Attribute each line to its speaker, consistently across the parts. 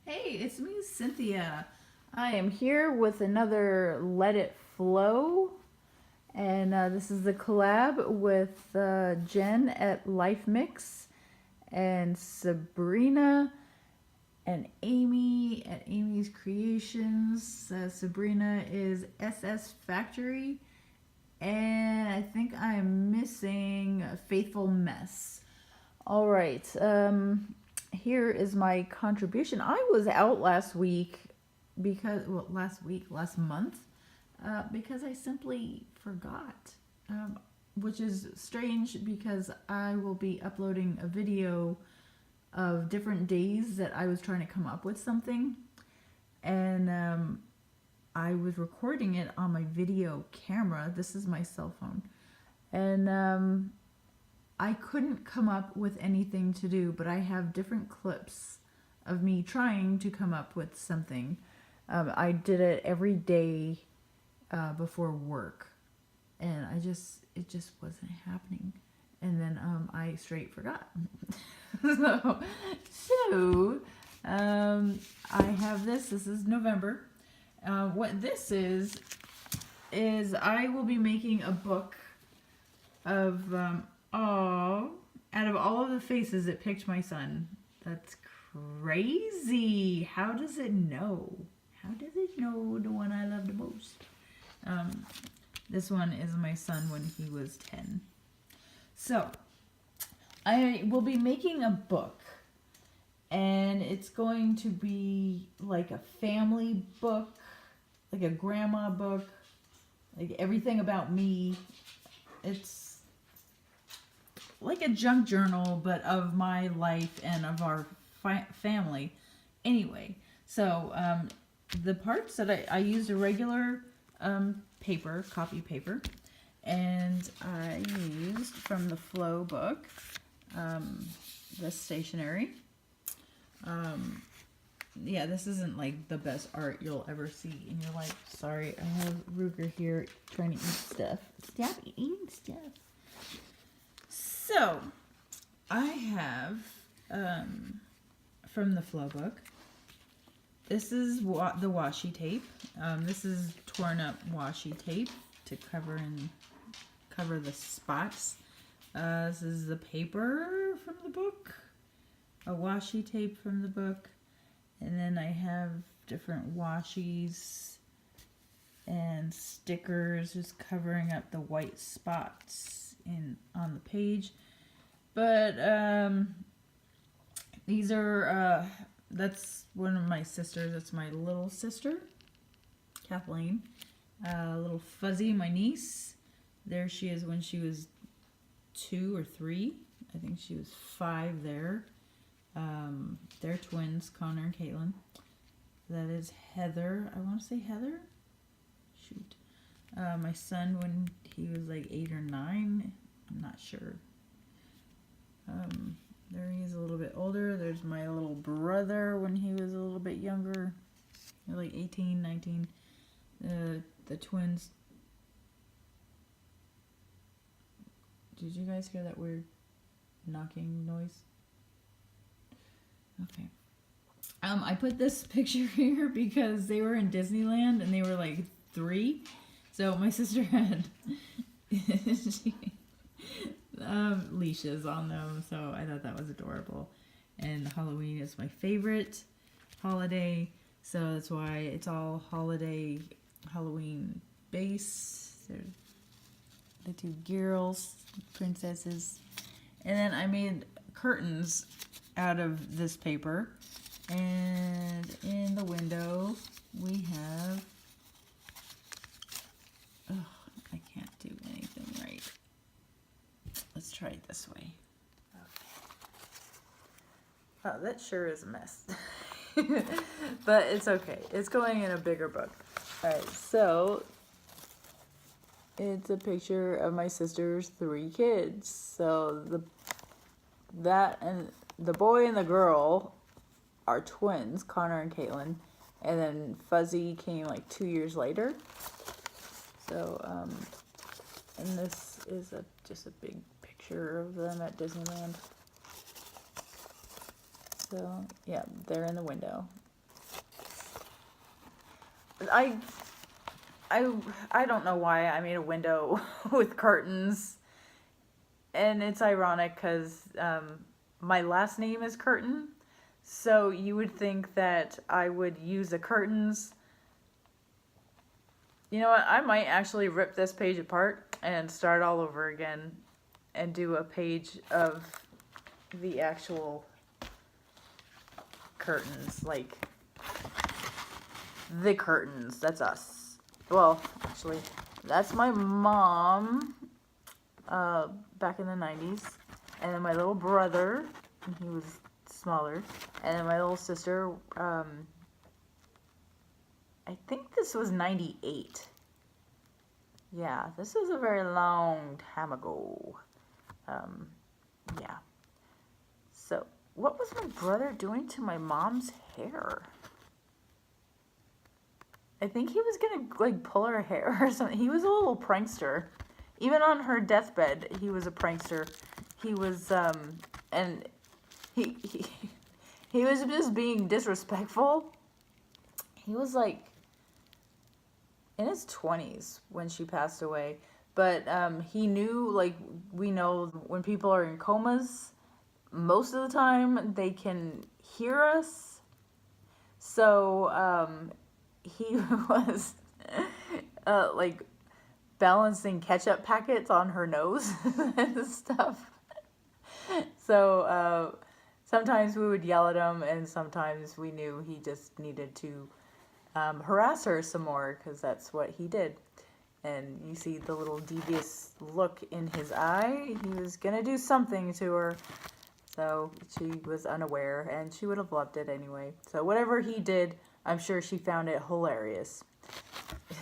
Speaker 1: Hey, it's me, Cynthia. I am here with another Let It Flow, and this is the collab with Jen at Life Mix and Sabrina and Amy at Amy's Creations. Sabrina is SS Factory, and I think I'm missing Faithful Mess. All right. Here is my contribution. I was out last week last month, because I simply forgot, which is strange because I will be uploading a video of different days that I was trying to come up with something, and I was recording it on my video camera. This is my cell phone, and I couldn't come up with anything to do, but I have different clips of me trying to come up with something. I did it every day before work, and it just wasn't happening. And then I straight forgot. so I have this. This is November. What this is I will be making a book of out of all of the faces, it picked my son. That's crazy. How does it know? How does it know the one I love the most? This one is my son when he was 10. So, I will be making a book. And it's going to be like a family book, like a grandma book, like everything about me. It's like a junk journal, but of my life and of our family. Anyway, so the parts that I used a regular paper, copy paper, and I used from the Flow book, the stationery. Yeah, this isn't like the best art you'll ever see in your life. Sorry, I have Ruger here trying to eat stuff. Stop eating stuff. So, I have, from the Flow book, this is the washi tape. This is torn up washi tape to cover the spots. This is the paper from the book, a washi tape from the book, and then I have different washies and stickers just covering up the white spots on the page. But these are that's one of my sisters. That's my little sister, Kathleen. Little Fuzzy, my niece. There she is when she was 2 or 3. I think she was 5 there. They're twins, Connor and Caitlin. That is Heather. I want to say Heather. Shoot. My son when he was like 8 or 9. I'm not sure. There he is a little bit older. There's my little brother when he was a little bit younger. Like 18, 19. The twins. Did you guys hear that weird knocking noise? Okay. I put this picture here because they were in Disneyland and they were like 3. So my sister had leashes on them, so I thought that was adorable. And Halloween is my favorite holiday, so that's why it's all holiday Halloween base. They're the 2 girls, princesses. And then I made curtains out of this paper. And in the window we have, I can't do anything right. Let's try it this way. Okay. Oh, that sure is a mess. But it's okay. It's going in a bigger book. Alright, so it's a picture of my sister's 3 kids. So the boy and the girl are twins, Connor and Caitlin, and then Fuzzy came like 2 years later. So and this is just a big picture of them at Disneyland. So yeah, they're in the window. I I don't know why I made a window with curtains, and it's ironic because my last name is Curtin, so you would think that I would use the curtains. You know what? I might actually rip this page apart and start all over again and do a page of the actual curtains, like the curtains. That's us. Well, actually, that's my mom back in the 90s, and then my little brother, and he was smaller, and then my little sister, I think this was 98. Yeah, this was a very long time ago. Yeah. So, what was my brother doing to my mom's hair? I think he was gonna like pull her hair or something. He was a little prankster. Even on her deathbed, he was a prankster. He was and he he was just being disrespectful. He was like in his 20s when she passed away, but he knew, like we know, when people are in comas, most of the time they can hear us. So he was like balancing ketchup packets on her nose and stuff. So sometimes we would yell at him, and sometimes we knew he just needed to harass her some more, because that's what he did. And you see the little devious look in his eye. He was gonna do something to her. So she was unaware, and she would have loved it anyway. So whatever he did, I'm sure she found it hilarious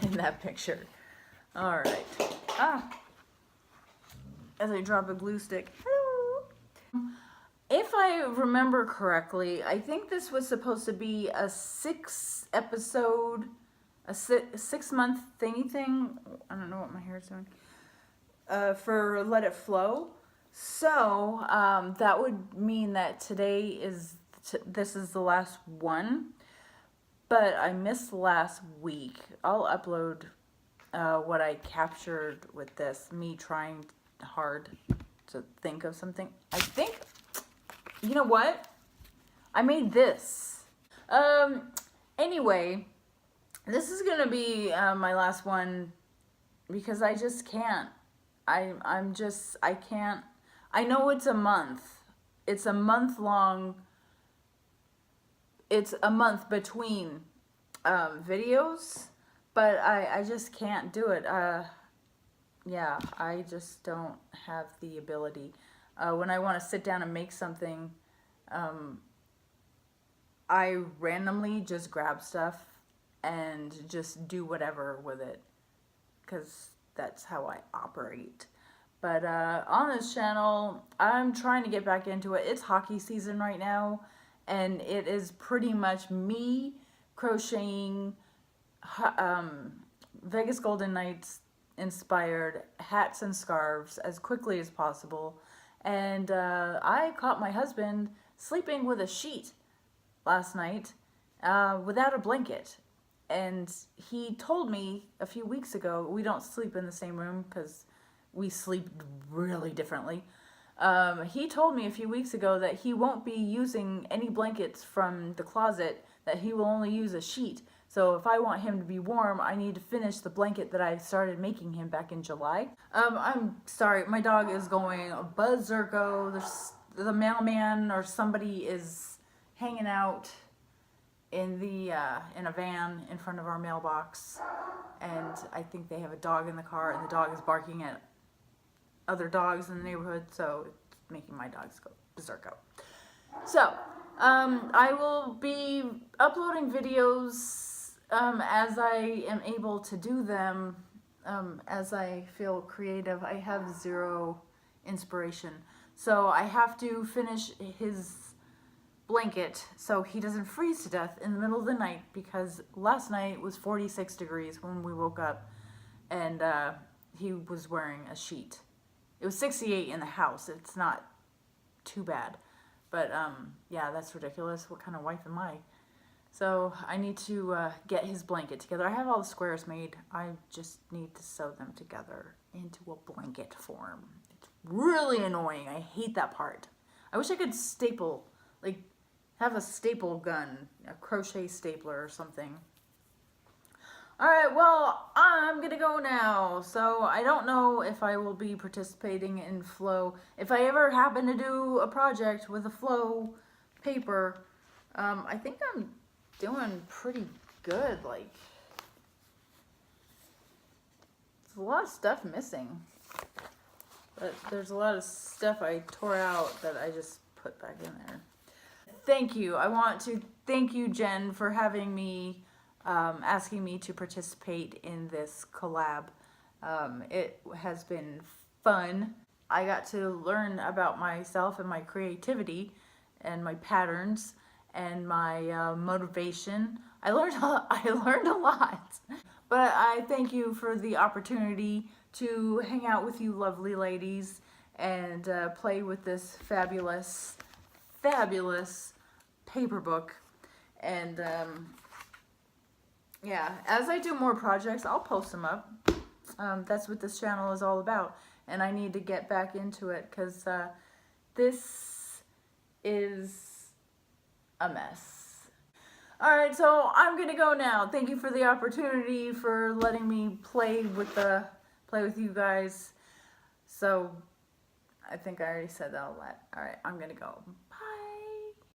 Speaker 1: in that picture. All right. As I drop a glue stick. If I remember correctly, I think this was supposed to be a 6-episode, a 6-month thingy thing. I don't know what my hair is doing. For Let It Flow. So that would mean that this is the last one. But I missed last week. I'll upload what I captured with this, me trying hard to think of something. I think, you know what? I made this. Anyway, this is gonna be my last one, because I just can't. I can't. I know it's a month. It's a month long. It's a month between videos, but I just can't do it. Yeah, I just don't have the ability. When I want to sit down and make something, I randomly just grab stuff and just do whatever with it, because that's how I operate. But on this channel, I'm trying to get back into it. It's hockey season right now, and it is pretty much me crocheting Vegas Golden Knights inspired hats and scarves as quickly as possible. And I caught my husband sleeping with a sheet last night without a blanket. And he told me a few weeks ago, we don't sleep in the same room because we sleep really differently. He told me a few weeks ago that he won't be using any blankets from the closet, that he will only use a sheet. So if I want him to be warm, I need to finish the blanket that I started making him back in July. I'm sorry, my dog is going berserko. The mailman or somebody is hanging out in a van in front of our mailbox, and I think they have a dog in the car, and the dog is barking at other dogs in the neighborhood, so it's making my dogs go berserko. So I will be uploading videos as I am able to do them, as I feel creative. I have zero inspiration, so I have to finish his blanket so he doesn't freeze to death in the middle of the night, because last night was 46 degrees when we woke up, and he was wearing a sheet. It was 68 in the house. It's not too bad, but yeah, that's ridiculous. What kind of wife am I? So I need to get his blanket together. I have all the squares made. I just need to sew them together into a blanket form. It's really annoying. I hate that part. I wish I could staple, like have a staple gun, a crochet stapler or something. Alright, well, I'm gonna go now. So I don't know if I will be participating in flow. If I ever happen to do a project with a flow paper, I think I'm doing pretty good. Like, there's a lot of stuff missing, but there's a lot of stuff I tore out that I just put back in there. Thank you. I want to thank you, Jen, for having me, asking me to participate in this collab. It has been fun. I got to learn about myself and my creativity and my patterns and my motivation. I learned a lot. But I thank you for the opportunity to hang out with you lovely ladies and play with this fabulous, fabulous paper book. And yeah, as I do more projects, I'll post them up. That's what this channel is all about. And I need to get back into it because this is a mess. Alright, so I'm gonna go now. Thank you for the opportunity, for letting me play with you guys. So I think I already said that a lot. Alright, I'm gonna go.